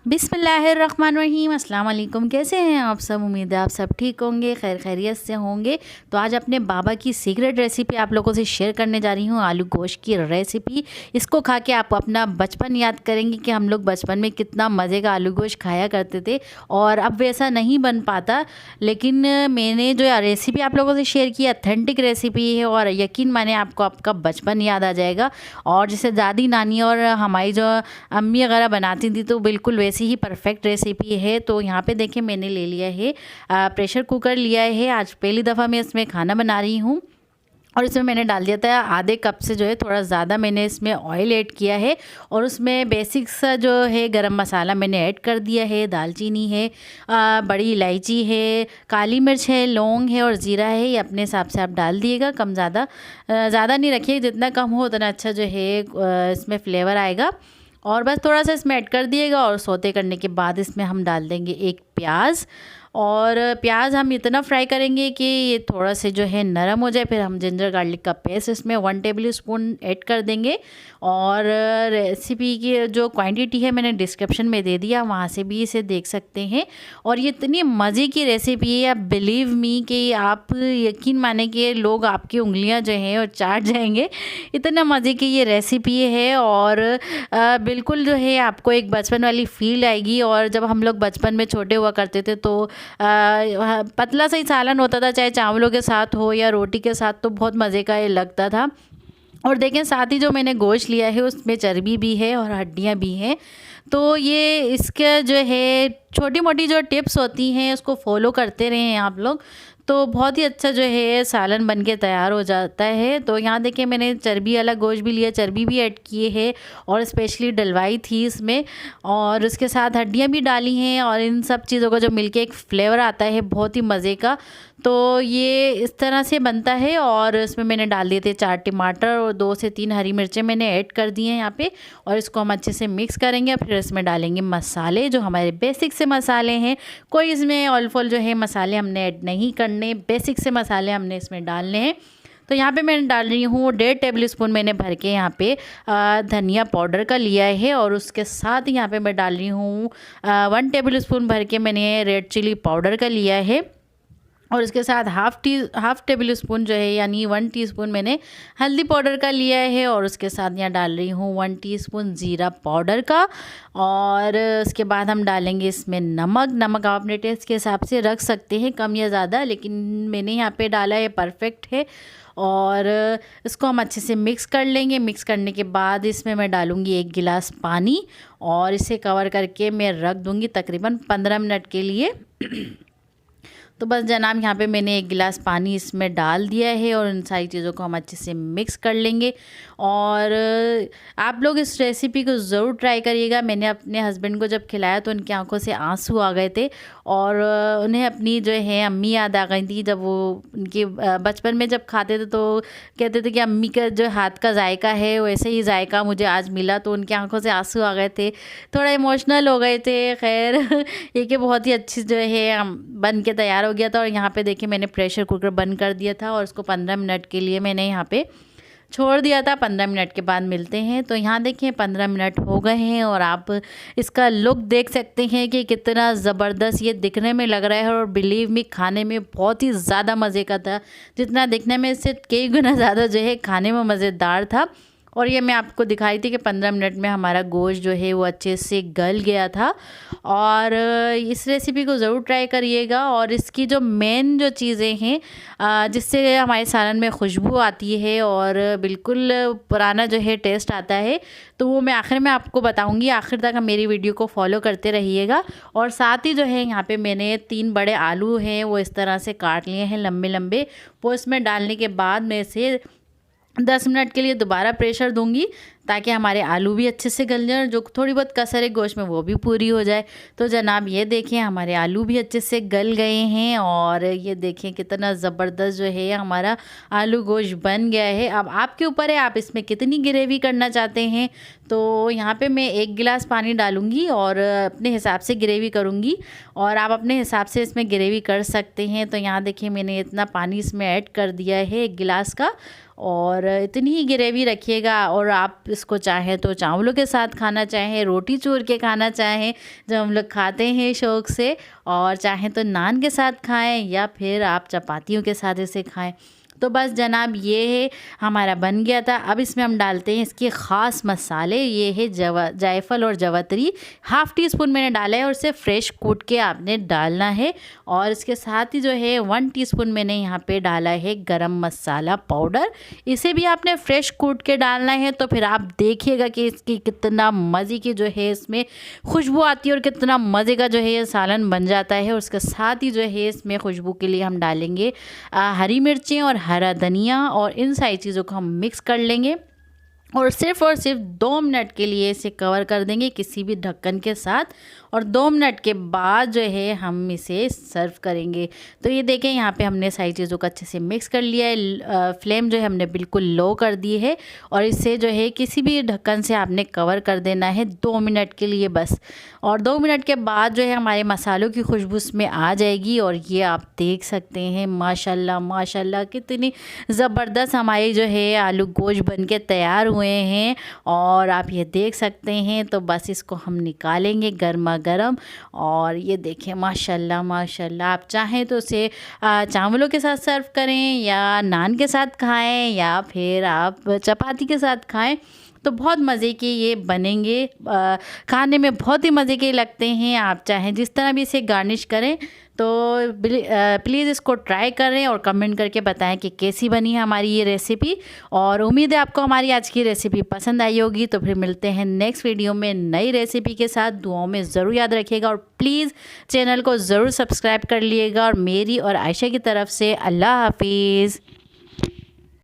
बिस्मिल्लाहिर्रहमानिर्रहीम। अस्सलाम वालेकुम। कैसे हैं आप सब? उम्मीद है आप सब ठीक होंगे, खैर खैरियत से होंगे। तो आज अपने बाबा की सीक्रेट रेसिपी आप लोगों से शेयर करने जा रही हूँ, आलू गोश्त की रेसिपी। इसको खा के आप अपना बचपन याद करेंगे कि हम लोग बचपन में कितना मज़े का आलू गोश्त खाया करते थे और अब वैसा नहीं बन पाता। लेकिन मैंने जो रेसिपी आप लोगों से शेयर की अथेंटिक रेसिपी है और यकीन माने आपको आपका बचपन याद आ जाएगा। और जैसे दादी नानी और हमारी जो अम्मी वगैरह बनाती थी तो बिल्कुल वैसी ही परफेक्ट रेसिपी है। तो यहाँ पे देखिए मैंने ले लिया है प्रेशर कुकर लिया है। आज पहली दफ़ा मैं इसमें खाना बना रही हूँ और इसमें मैंने डाल दिया था आधे कप से जो है थोड़ा ज़्यादा मैंने इसमें ऑयल ऐड किया है। और उसमें बेसिक सा जो है गरम मसाला मैंने ऐड कर दिया है। दालचीनी है, बड़ी इलायची है, काली मिर्च है, लौंग है और ज़ीरा है। ये अपने हिसाब से आप डाल दिएगा, कम ज़्यादा ज़्यादा नहीं रखिए, जितना कम हो उतना अच्छा जो है इसमें फ्लेवर आएगा। और बस थोड़ा सा इसमें ऐड कर दिएगा और सौते करने के बाद इसमें हम डाल देंगे एक प्याज। और प्याज हम इतना फ्राई करेंगे कि ये थोड़ा से जो है नरम हो जाए। फिर हम जिंजर गार्लिक का पेस्ट इसमें 1 टेबल स्पून ऐड कर देंगे। और रेसिपी की जो क्वांटिटी है मैंने डिस्क्रिप्शन में दे दिया, वहाँ से भी इसे देख सकते हैं। और ये इतनी मज़े की रेसिपी है, आप बिलीव मी कि आप यकीन माने कि लोग आपकी उंगलियां जो हैं और चाट जाएंगे, इतना मज़े की ये रेसिपी है। और बिल्कुल जो है आपको एक बचपन वाली फील आएगी। और जब हम लोग बचपन में छोटे हुआ करते थे तो पतला सा ही सालन होता था, चाहे चावलों के साथ हो या रोटी के साथ, तो बहुत मज़े का ये लगता था। और देखें साथ ही जो मैंने गोश्त लिया है उसमें चर्बी भी है और हड्डियां भी हैं। तो ये इसके जो है छोटी मोटी जो टिप्स होती हैं उसको फॉलो करते रहें आप लोग, तो बहुत ही अच्छा जो है सालन बन के तैयार हो जाता है। तो यहाँ देखिए मैंने चर्बी वाला गोश्त भी लिया, चर्बी भी ऐड किए है और स्पेशली डलवाई थी इसमें। और उसके साथ हड्डियाँ भी डाली हैं और इन सब चीज़ों का जो मिलके एक फ्लेवर आता है बहुत ही मज़े का। तो ये इस तरह से बनता है। और इसमें मैंने डाल दिए थे 4 टमाटर और 2 से 3 हरी मिर्चें मैंने ऐड कर दी हैं यहाँ पे। और इसको हम अच्छे से मिक्स करेंगे। फिर इसमें डालेंगे मसाले, जो हमारे बेसिक से मसाले हैं। कोई इसमें ऑल फॉल जो है मसाले हमने ऐड नहीं करने, बेसिक से मसाले हमने इसमें डालने हैं। तो यहाँ पे मैंने डाल रही हूँ 1.5 टेबल स्पून मैंने भर के यहाँ पे धनिया पाउडर का लिया है। और उसके साथ यहाँ पे मैं डाल रही हूँ 1 टेबल स्पून भर के मैंने रेड चिली पाउडर का लिया है। और इसके साथ हाफ़ टेबल स्पून जो है यानी 1 टीस्पून मैंने हल्दी पाउडर का लिया है। और उसके साथ यहाँ डाल रही हूँ 1 टीस्पून ज़ीरा पाउडर का। और उसके बाद हम डालेंगे इसमें नमक आप अपने टेस्ट के हिसाब से रख सकते हैं, कम या ज़्यादा, लेकिन मैंने यहाँ पे डाला है परफेक्ट है। और इसको हम अच्छे से मिक्स कर लेंगे। मिक्स करने के बाद इसमें मैं डालूँगी 1 गिलास पानी और इसे कवर करके मैं रख दूँगी तकरीबन 15 मिनट के लिए। तो बस जनाब यहाँ पे मैंने 1 गिलास पानी इसमें डाल दिया है और इन सारी चीज़ों को हम अच्छे से मिक्स कर लेंगे। और आप लोग इस रेसिपी को ज़रूर ट्राई करिएगा। मैंने अपने हस्बैंड को जब खिलाया तो उनकी आंखों से आंसू आ गए थे और उन्हें अपनी जो है अम्मी याद आ गई थी। जब वो उनके बचपन में जब खाते थे तो कहते थे कि अम्मी का जो हाथ का जायका है वैसे ही जायका मुझे आज मिला, तो उनकी आंखों से आंसू आ गए थे, थोड़ा इमोशनल हो गए थे। खैर ये कि बहुत ही अच्छी जो है बन के तैयार हो गया था। और यहाँ पे देखिए मैंने प्रेशर कुकर बंद कर दिया था और उसको 15 मिनट के लिए मैंने यहाँ पे छोड़ दिया था। 15 मिनट के बाद मिलते हैं। तो यहाँ देखिए 15 मिनट हो गए हैं और आप इसका लुक देख सकते हैं कि कितना ज़बरदस्त ये दिखने में लग रहा है। और बिलीव मी खाने में बहुत ही ज़्यादा मज़े का था, जितना दिखने में इससे कई गुना ज़्यादा जो है खाने में मज़ेदार था। और ये मैं आपको दिखाई थी कि 15 मिनट में हमारा गोश्त जो है वो अच्छे से गल गया था। और इस रेसिपी को ज़रूर ट्राई करिएगा। और इसकी जो मेन जो चीज़ें हैं जिससे हमारे सालन में खुशबू आती है और बिल्कुल पुराना जो है टेस्ट आता है, तो वो मैं आखिर में आपको बताऊंगी। आखिर तक मेरी वीडियो को फॉलो करते रहिएगा। और साथ ही जो है यहाँ पे मैंने 3 बड़े आलू हैं वो इस तरह से काट लिए हैं लंबे लंबे। वो इसमें डालने के बाद मैं इसे 10 मिनट के लिए दोबारा प्रेशर दूंगी ताकि हमारे आलू भी अच्छे से गल जाए और जो थोड़ी बहुत कसर है गोश्त में वो भी पूरी हो जाए। तो जनाब ये देखें हमारे आलू भी अच्छे से गल गए हैं और ये देखें कितना ज़बरदस्त जो है हमारा आलू गोश्त बन गया है। अब आपके ऊपर है आप इसमें कितनी ग्रेवी करना चाहते हैं। तो यहाँ पे मैं 1 गिलास पानी डालूँगी और अपने हिसाब से ग्रेवी करूँगी और आप अपने हिसाब से इसमें ग्रेवी कर सकते हैं। तो यहाँ देखिए मैंने इतना पानी इसमें ऐड कर दिया है 1 गिलास का। और इतनी ही ग्रेवी रखिएगा। और आप इसको चाहें तो चावलों के साथ खाना, चाहें रोटी चूर के खाना चाहें जो हम लोग खाते हैं शौक़ से, और चाहें तो नान के साथ खाएं या फिर आप चपातियों के साथ इसे खाएं। तो बस जनाब ये है हमारा बन गया था। अब इसमें हम डालते हैं इसके ख़ास मसाले। ये है जायफल और जवतरी, हाफ़ टी स्पून मैंने डाला है और इसे फ्रेश कूट के आपने डालना है। और इसके साथ ही जो है 1 टीस्पून मैंने यहाँ पे डाला है गरम मसाला पाउडर, इसे भी आपने फ्रेश कूट के डालना है। तो फिर आप देखिएगा कि इसकी कितना मज़े की जो है इसमें खुशबू आती है और कितना मज़े का जो है ये सालन बन जाता है। और उसके साथ ही जो है इसमें खुशबू के लिए हम डालेंगे हरी मिर्चें और हरा धनिया, और इन सारी चीज़ों को हम मिक्स कर लेंगे और सिर्फ 2 मिनट के लिए इसे कवर कर देंगे किसी भी ढक्कन के साथ। और 2 मिनट के बाद जो है हम इसे सर्व करेंगे। तो ये देखें यहाँ पे हमने सारी चीज़ों को अच्छे से मिक्स कर लिया है। फ्लेम जो है हमने बिल्कुल लो कर दी है और इसे जो है किसी भी ढक्कन से आपने कवर कर देना है 2 मिनट के लिए बस। और 2 मिनट के बाद जो है हमारे मसालों की खुशबू इसमें आ जाएगी। और ये आप देख सकते हैं माशाल्लाह माशाल्लाह कितनी ज़बरदस्त हमारी जो है आलू गोश्त बन के तैयार हुए हैं। और आप ये देख सकते हैं। तो बस इसको हम निकालेंगे गर्मा गरम। और ये देखें माशाल्लाह माशाल्लाह, आप चाहें तो इसे चावलों के साथ सर्व करें या नान के साथ खाएं या फिर आप चपाती के साथ खाएं। तो बहुत मज़े के ये बनेंगे, खाने में बहुत ही मज़े के लगते हैं। आप चाहें जिस तरह भी इसे गार्निश करें। तो प्लीज़ इसको ट्राई करें और कमेंट करके बताएं कि कैसी बनी है हमारी ये रेसिपी। और उम्मीद है आपको हमारी आज की रेसिपी पसंद आई होगी। तो फिर मिलते हैं नेक्स्ट वीडियो में नई रेसिपी के साथ। दुआओं में ज़रूर याद रखिएगा और प्लीज़ चैनल को ज़रूर सब्सक्राइब कर लीजिएगा। और मेरी और आयशा की तरफ से अल्लाह हाफिज़।